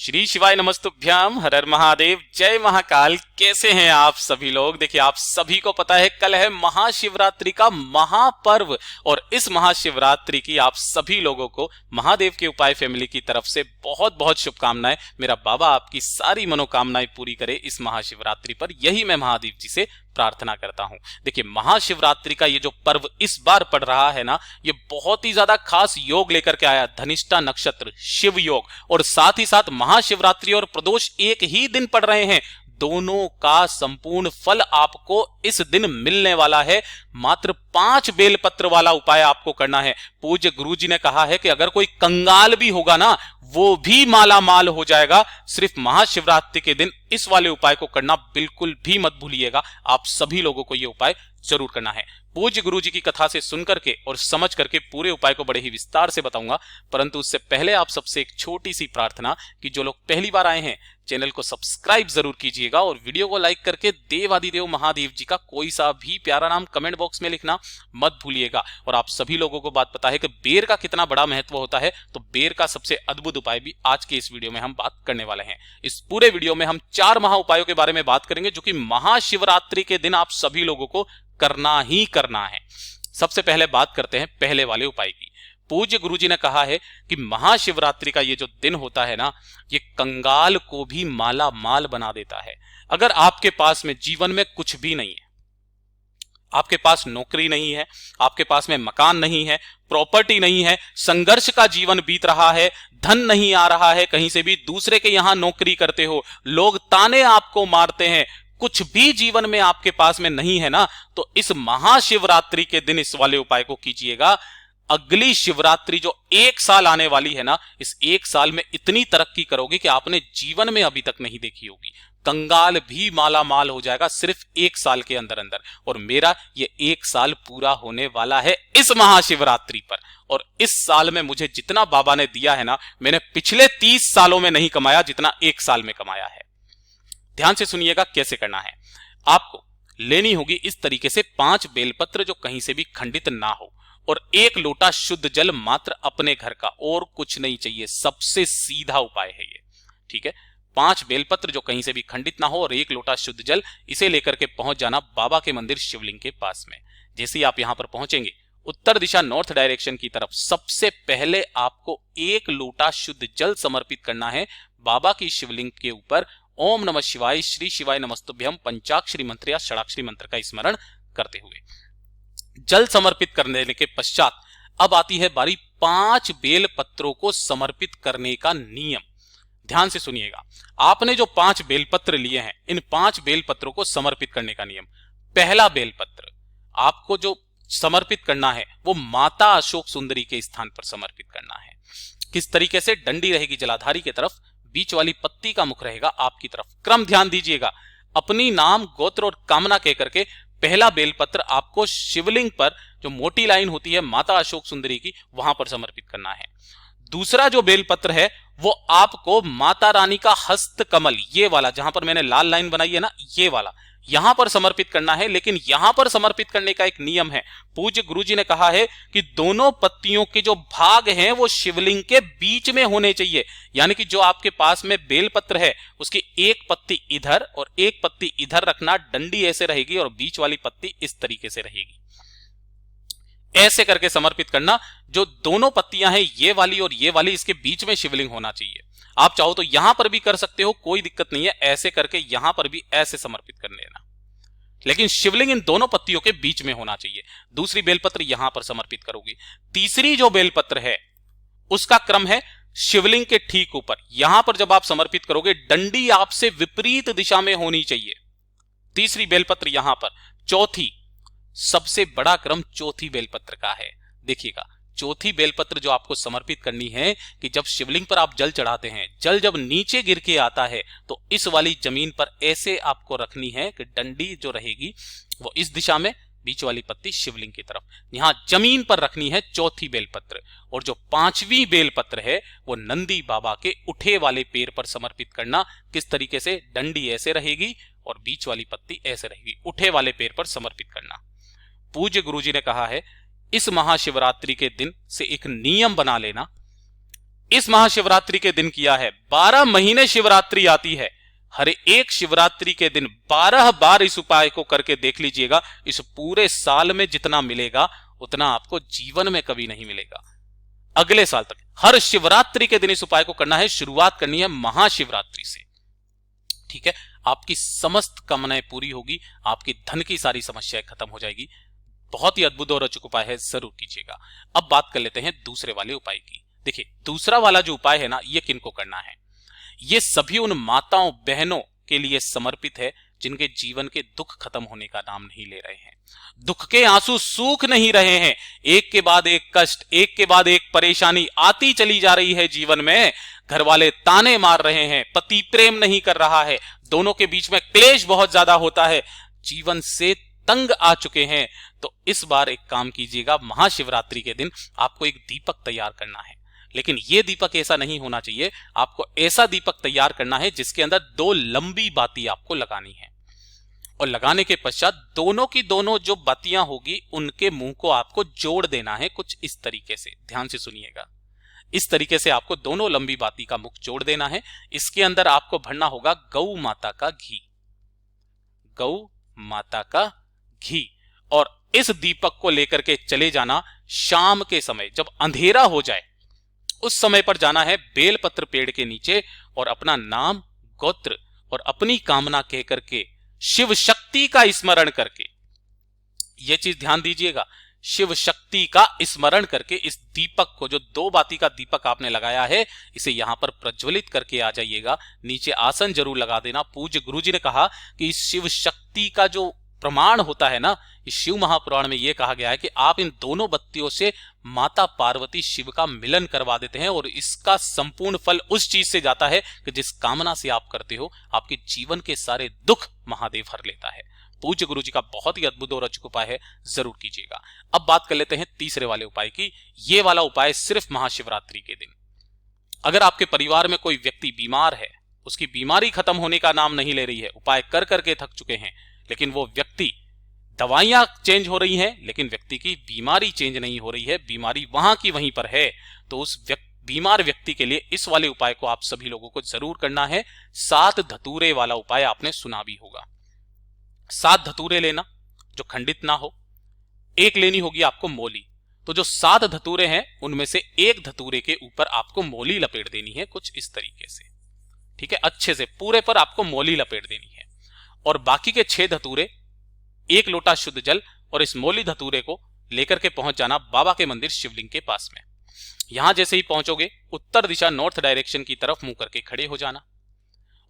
श्री शिवाय नमस्तुभ्याम, हर हर महादेव, जय महाकाल। कैसे हैं आप सभी लोग? देखिए, आप सभी को पता है कल है महाशिवरात्रि का महापर्व और इस महाशिवरात्रि की आप सभी लोगों को महादेव के उपाय फैमिली की तरफ से बहुत बहुत शुभकामनाएं। मेरा बाबा आपकी सारी मनोकामनाएं पूरी करे इस महाशिवरात्रि पर, यही मैं महादेव जी से प्रार्थना करता हूं। देखिए, महाशिवरात्रि का ये जो पर्व इस बार पड़ रहा है ना, ये बहुत ही ज्यादा खास योग लेकर के आया। धनिष्ठा नक्षत्र, शिव योग, और साथ ही साथ महाशिवरात्रि और प्रदोष एक ही दिन पड़ रहे हैं। दोनों का संपूर्ण फल आपको इस दिन मिलने वाला है। मात्र 5 बेलपत्र वाला उपाय आपको करना है। पूज्य गुरुजी ने कहा है कि अगर कोई कंगाल भी होगा ना, वो भी माला माल हो जाएगा। सिर्फ महाशिवरात्रि के दिन इस वाले उपाय को करना बिल्कुल भी मत भूलिएगा। आप सभी लोगों को यह उपाय जरूर करना है। पूज्य गुरुजी की कथा से सुन करके और समझ करके पूरे उपाय को बड़े ही विस्तार से बताऊंगा, परंतु उससे पहले आप सबसे एक छोटी सी प्रार्थना कि जो लोग पहली बार आए हैं चैनल को सब्सक्राइब जरूर कीजिएगा और वीडियो को लाइक करके देवादिदेव महादेव जी का कोई सा भी प्यारा नाम कमेंट बॉक्स में लिखना मत भूलिएगा। और आप सभी लोगों को बात पता है कि बेर का कितना बड़ा महत्व होता है, तो बेर का सबसे अद्भुत उपाय भी आज के इस वीडियो में हम बात करने वाले हैं। इस पूरे वीडियो में हम 4 महा उपायों के बारे में बात करेंगे जो कि महाशिवरात्रि के दिन आप सभी लोगों को करना ही करना है। सबसे पहले बात करते हैं पहले वाले उपाय की। पूज्य गुरुजी ने कहा है कि महाशिवरात्रि का ये जो दिन होता है ना, ये कंगाल को भी माला माल बना देता है। अगर आपके पास में जीवन में कुछ भी नहीं है, आपके पास नौकरी नहीं है, आपके पास में मकान नहीं है, प्रॉपर्टी नहीं है, संघर्ष का जीवन बीत रहा है, धन नहीं आ रहा है, कहीं से भी दूसरे के यहां नौकरी करते हो, लोग ताने आपको मारते हैं, कुछ भी जीवन में आपके पास में नहीं है ना, तो इस महाशिवरात्रि के दिन इस वाले उपाय को कीजिएगा। अगली शिवरात्रि जो 1 साल आने वाली है ना, इस 1 साल में इतनी तरक्की करोगे कि आपने जीवन में अभी तक नहीं देखी होगी। कंगाल भी माला माल हो जाएगा सिर्फ 1 साल के अंदर अंदर। और मेरा ये 1 साल पूरा होने वाला है इस महाशिवरात्रि पर। और इस साल में मुझे जितना बाबा ने दिया है ना, मैंने पिछले 30 सालों में नहीं कमाया जितना 1 साल में कमाया है। ध्यान से सुनिएगा कैसे करना है। आपको लेनी होगी इस तरीके से 5 बेलपत्र जो कहीं से भी खंडित ना हो, और 1 लोटा शुद्ध जल मात्र अपने घर का, और कुछ नहीं चाहिए। सबसे सीधा उपाय है ये, ठीक है। 5 बेलपत्र जो कहीं से भी खंडित ना हो और 1 लोटा शुद्ध जल, इसे लेकर के पहुंच जाना बाबा के मंदिर शिवलिंग के पास में। जैसे ही आप यहां पर पहुंचेंगे, उत्तर दिशा नॉर्थ डायरेक्शन की तरफ सबसे पहले आपको 1 लोटा शुद्ध जल समर्पित करना है बाबा की शिवलिंग के ऊपर। ओम नमः शिवाय, श्री शिवाय नमस्तुभ्यम पंचाक्षरी मंत्र या षडाक्षरी मंत्र का स्मरण करते हुए जल समर्पित करने के पश्चात अब आती है बारी 5 बेल पत्रों को समर्पित करने का नियम। ध्यान से सुनिएगा। आपने जो 5 बेलपत्र लिए हैं, इन 5 बेलपत्रों को समर्पित करने का नियम। पहला बेलपत्र आपको जो समर्पित करना है वो माता अशोक सुंदरी के स्थान पर समर्पित करना है। किस तरीके से? डंडी रहेगी जलाधारी की तरफ, बीच वाली पत्ती का मुख रहेगा आपकी तरफ। क्रम ध्यान दीजिएगा। अपनी नाम, गोत्र और कामना कहकर के पहला बेलपत्र आपको शिवलिंग पर जो मोटी लाइन होती है माता अशोक सुंदरी की, वहां पर समर्पित करना है। दूसरा जो बेलपत्र है वो आपको माता रानी का हस्त कमल, ये वाला जहां पर मैंने लाल लाइन बनाई है ना, ये वाला, यहां पर समर्पित करना है। लेकिन यहां पर समर्पित करने का एक नियम है। पूज्य गुरुजी ने कहा है कि दोनों पत्तियों के जो भाग हैं वो शिवलिंग के बीच में होने चाहिए। यानी कि जो आपके पास में बेलपत्र है उसकी 1 पत्ती इधर और 1 पत्ती इधर रखना, डंडी ऐसे रहेगी और बीच वाली पत्ती इस तरीके से रहेगी। ऐसे करके समर्पित करना। जो दोनों पत्तियां हैं, ये वाली और ये वाली, इसके बीच में शिवलिंग होना चाहिए। आप चाहो तो यहां पर भी कर सकते हो, कोई दिक्कत नहीं है। ऐसे करके यहां पर भी ऐसे समर्पित कर लेना, लेकिन शिवलिंग इन दोनों पत्तियों के बीच में होना चाहिए। दूसरी बेलपत्र यहां पर समर्पित करोगे। तीसरी जो बेलपत्र है उसका क्रम है शिवलिंग के ठीक ऊपर। यहां पर जब आप समर्पित करोगे, डंडी आपसे विपरीत दिशा में होनी चाहिए। तीसरी बेलपत्र यहां पर। चौथी, सबसे बड़ा क्रम चौथी बेलपत्र का है। देखिएगा, चौथी बेलपत्र जो आपको समर्पित करनी है कि जब शिवलिंग पर आप जल चढ़ाते हैं, जल जब नीचे गिर के आता है तो इस वाली जमीन पर ऐसे आपको रखनी है कि डंडी जो रहेगी वो इस दिशा में, बीच वाली पत्ती शिवलिंग की तरफ। यहां जमीन पर रखनी है चौथी बेलपत्र। और जो 5वीं बेलपत्र है वो नंदी बाबा के उठे वाले पैर पर समर्पित करना। किस तरीके से? डंडी ऐसे रहेगी और बीच वाली पत्ती ऐसे रहेगी। उठे वाले पैर पर समर्पित करना। पूज्य गुरुजी ने कहा है इस महाशिवरात्रि के दिन से एक नियम बना लेना, इस महाशिवरात्रि के दिन किया है। 12 महीने शिवरात्रि आती है, हर एक शिवरात्रि के दिन 12 बार इस उपाय को करके देख लीजिएगा। इस पूरे साल में जितना मिलेगा उतना आपको जीवन में कभी नहीं मिलेगा, अगले साल तक। हर शिवरात्रि के दिन इस उपाय को करना है। शुरुआत करनी है महाशिवरात्रि से, ठीक है। आपकी समस्त कामनाएं पूरी होगी, आपकी धन की सारी समस्याएं खत्म हो जाएगी। बहुत ही अद्भुत और अचूक उपाय है, जरूर कीजिएगा। अब बात कर लेते हैं दूसरे वाले उपाय की। देखिए, दूसरा वाला जो उपाय है ना, ये किनको करना है? ये सभी उन माताओं बहनों के लिए समर्पित है जिनके जीवन के दुख खत्म होने का नाम नहीं ले रहे हैं, दुख के आंसू सूख नहीं रहे हैं। एक के बाद एक कष्ट, एक के बाद एक परेशानी आती चली जा रही है जीवन में। घर वाले ताने मार रहे हैं, पति प्रेम नहीं कर रहा है, दोनों के बीच में क्लेश बहुत ज्यादा होता है, जीवन से तंग आ चुके हैं। तो इस बार एक काम कीजिएगा, महाशिवरात्रि के दिन आपको एक दीपक तैयार करना है। लेकिन यह दीपक ऐसा नहीं होना चाहिए, आपको ऐसा दीपक तैयार करना है जिसके अंदर 2 लंबी बाती आपको लगानी है। और लगाने के पश्चात दोनों की दोनों जो बातियां होगी उनके मुंह को आपको जोड़ देना है, कुछ इस तरीके से। ध्यान से सुनिएगा, इस तरीके से आपको दोनों लंबी बाती का मुख जोड़ देना है। इसके अंदर आपको भरना होगा गौ माता का घी, गौ माता का घी। और इस दीपक को लेकर के चले जाना शाम के समय, जब अंधेरा हो जाए उस समय पर जाना है बेलपत्र पेड़ के नीचे, और अपना नाम, गोत्र और अपनी कामना कह करके, शिव शक्ति का स्मरण करके, यह चीज ध्यान दीजिएगा, शिव शक्ति का स्मरण करके इस दीपक को, जो 2 बाती का दीपक आपने लगाया है, इसे यहां पर प्रज्वलित करके आ जाइएगा। नीचे आसन जरूर लगा देना। पूज्य गुरुजी ने कहा कि इस शिव शक्ति का जो प्रमाण होता है ना, इस शिव महापुराण में यह कहा गया है कि आप इन दोनों बत्तियों से माता पार्वती शिव का मिलन करवा देते हैं, और इसका संपूर्ण फल उस चीज से जाता है कि जिस कामना से आप करते हो, आपके जीवन के सारे दुख महादेव हर लेता है। पूज्य गुरु जी का बहुत ही अद्भुत और अचूक उपाय है, जरूर कीजिएगा। अब बात कर लेते हैं तीसरे वाले उपाय की। यह वाला उपाय सिर्फ महाशिवरात्रि के दिन। अगर आपके परिवार में कोई व्यक्ति बीमार है, उसकी बीमारी खत्म होने का नाम नहीं ले रही है, उपाय कर करके थक चुके हैं, लेकिन वो व्यक्ति, दवाइयां चेंज हो रही हैं लेकिन व्यक्ति की बीमारी चेंज नहीं हो रही है, बीमारी वहां की वहीं पर है, तो उस बीमार व्यक्ति के लिए इस वाले उपाय को आप सभी लोगों को जरूर करना है। 7 धतूरे वाला उपाय आपने सुना भी होगा। 7 धतूरे लेना जो खंडित ना हो, एक लेनी होगी आपको मोली। तो जो 7 धतूरे हैं उनमें से एक धतूरे के ऊपर आपको मोली लपेट देनी है, कुछ इस तरीके से, ठीक है। अच्छे से पूरे पर आपको मोली लपेट देनी है। और बाकी के 6 धतूरे, 1 लोटा शुद्ध जल और इस मोली धतूरे को लेकर के पहुंच जाना बाबा के मंदिर शिवलिंग के पास में। यहां जैसे ही पहुंचोगे, उत्तर दिशा नॉर्थ डायरेक्शन की तरफ मुंह करके खड़े हो जाना।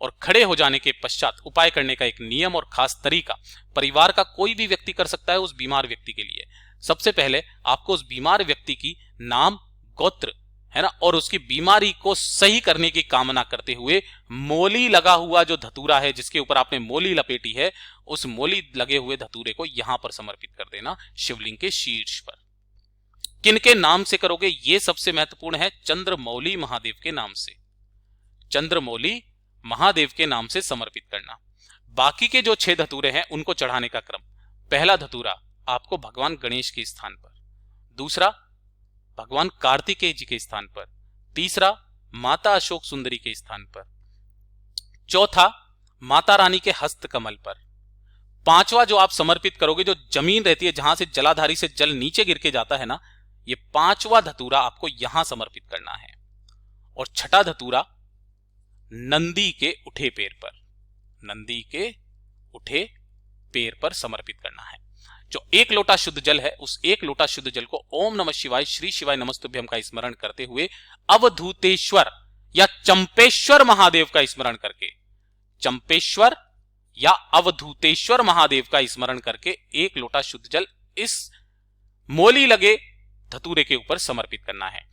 और खड़े हो जाने के पश्चात उपाय करने का एक नियम और खास तरीका परिवार का कोई भी व्यक्ति कर सकता है उस बीमार व्यक्ति के लिए। सबसे पहले आपको उस बीमार व्यक्ति की नाम, गोत्र, है ना, और उसकी बीमारी को सही करने की कामना करते हुए मोली लगा हुआ जो धतूरा है जिसके ऊपर आपने मोली लपेटी है, उस मोली लगे हुए धतूरे को यहां पर समर्पित कर देना शिवलिंग के शीर्ष पर। किनके नाम से करोगे यह सबसे महत्वपूर्ण है, चंद्रमौली महादेव के नाम से, चंद्रमौली महादेव के नाम से समर्पित करना। बाकी के जो 6 धतूरे हैं उनको चढ़ाने का क्रम, पहला धतूरा आपको भगवान गणेश के स्थान पर, दूसरा भगवान कार्तिकेय जी के स्थान पर, तीसरा माता अशोक सुंदरी के स्थान पर, चौथा माता रानी के हस्त कमल पर, पांचवा जो आप समर्पित करोगे, जो जमीन रहती है जहां से जलाधारी से जल नीचे गिर के जाता है ना, ये 5वां धतूरा आपको यहां समर्पित करना है। और छठा धतूरा नंदी के उठे पैर पर, नंदी के उठे पैर पर समर्पित करना है। जो 1 लोटा शुद्ध जल है, उस 1 लोटा शुद्ध जल को ओम नमः शिवाय, श्री शिवाय नमस्तुभ्यम का स्मरण करते हुए अवधूतेश्वर या चंपेश्वर महादेव का स्मरण करके, चंपेश्वर या अवधूतेश्वर महादेव का स्मरण करके 1 लोटा शुद्ध जल इस मोली लगे धतूरे के ऊपर समर्पित करना है।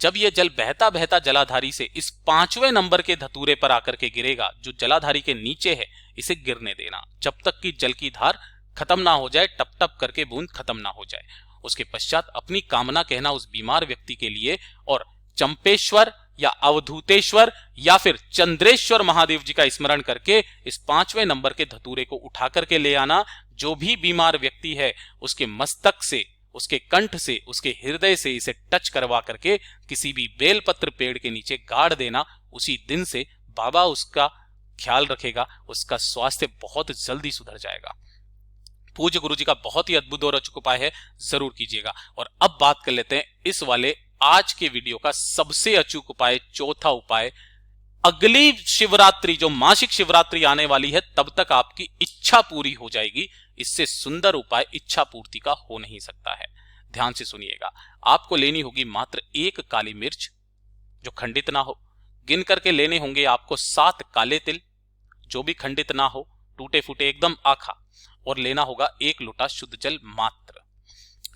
जब यह जल बहता बहता जलाधारी से इस 5वें नंबर के धतूरे पर आकर के गिरेगा, जो जलाधारी के नीचे है, इसे गिरने देना जब तक कि जल की धार खत्म ना हो जाए, टप टप करके बूंद खत्म ना हो जाए। उसके पश्चात अपनी कामना कहना उस बीमार व्यक्ति के लिए, और चंपेश्वर या अवधूतेश्वर या फिर चंद्रेश्वर महादेव जी का स्मरण करके इस 5वें नंबर के धतूरे को उठा करके ले आना। जो भी बीमार व्यक्ति है उसके मस्तक से उसके कंठ से, उसके हृदय से इसे टच करवा करके किसी भी बेलपत्र पेड़ के नीचे गाड़ देना। उसी दिन से बाबा उसका ख्याल रखेगा, उसका स्वास्थ्य बहुत जल्दी सुधर जाएगा। पूज्य गुरु जी का बहुत ही अद्भुत और अचूक उपाय है, जरूर कीजिएगा। और अब बात कर लेते हैं इस वाले आज के वीडियो का सबसे अचूक उपाय, चौथा उपाय। अगली शिवरात्रि, जो मासिक शिवरात्रि आने वाली है, तब तक आपकी इच्छा पूरी हो जाएगी। इससे सुंदर उपाय इच्छा पूर्ति का हो नहीं सकता है। ध्यान से सुनिएगा। आपको लेनी होगी मात्र 1 काली मिर्च जो खंडित ना हो। गिन करके लेने होंगे आपको 7 काले तिल जो भी खंडित ना हो, टूटे फूटे एकदम आखा। और लेना होगा 1 लोटा शुद्ध जल मात्र।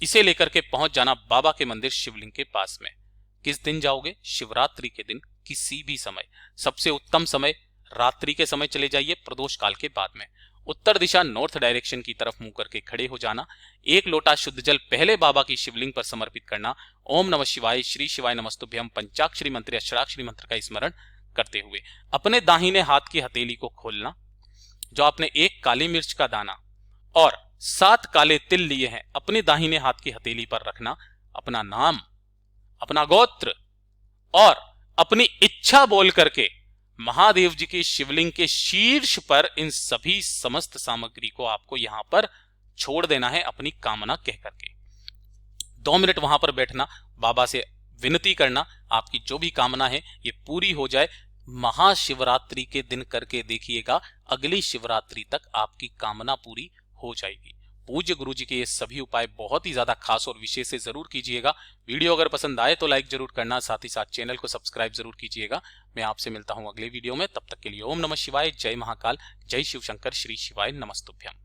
इसे लेकर के पहुंच जाना बाबा के मंदिर शिवलिंग के पास में। किस दिन जाओगे? शिवरात्रि के दिन किसी भी समय। सबसे उत्तम समय रात्रि के समय चले जाइए, प्रदोष काल के बाद में। उत्तर दिशा नॉर्थ डायरेक्शन की तरफ मुंह करके खड़े हो जाना। 1 लोटा शुद्ध जल पहले बाबा की शिवलिंग पर समर्पित करना। ओम नमः शिवाय, श्री शिवाय नमस्तुभ्यम पंचाक्षरी मंत्र, अष्टाक्षरी मंत्र का स्मरण करते हुए अपने दाहिने हाथ की हथेली को खोलना। जो आपने 1 काली मिर्च का दाना और 7 काले तिल लिए हैं, अपने दाहिने हाथ की हथेली पर रखना। अपना नाम, अपना गोत्र और अपनी इच्छा बोल करके महादेव जी की शिवलिंग के शीर्ष पर इन सभी समस्त सामग्री को आपको यहां पर छोड़ देना है, अपनी कामना कह करके। 2 मिनट वहां पर बैठना, बाबा से विनती करना आपकी जो भी कामना है ये पूरी हो जाए। महाशिवरात्रि के दिन करके देखिएगा, अगली शिवरात्रि तक आपकी कामना पूरी हो जाएगी। पूज्य गुरु जी के ये सभी उपाय बहुत ही ज्यादा खास और विशेष से जरूर कीजिएगा। वीडियो अगर पसंद आए तो लाइक जरूर करना, साथ ही साथ चैनल को सब्सक्राइब जरूर कीजिएगा। मैं आपसे मिलता हूं अगले वीडियो में, तब तक के लिए ओम नमः शिवाय, जय महाकाल, जय शिव शंकर, श्री शिवाय नमस्तुभ्यम।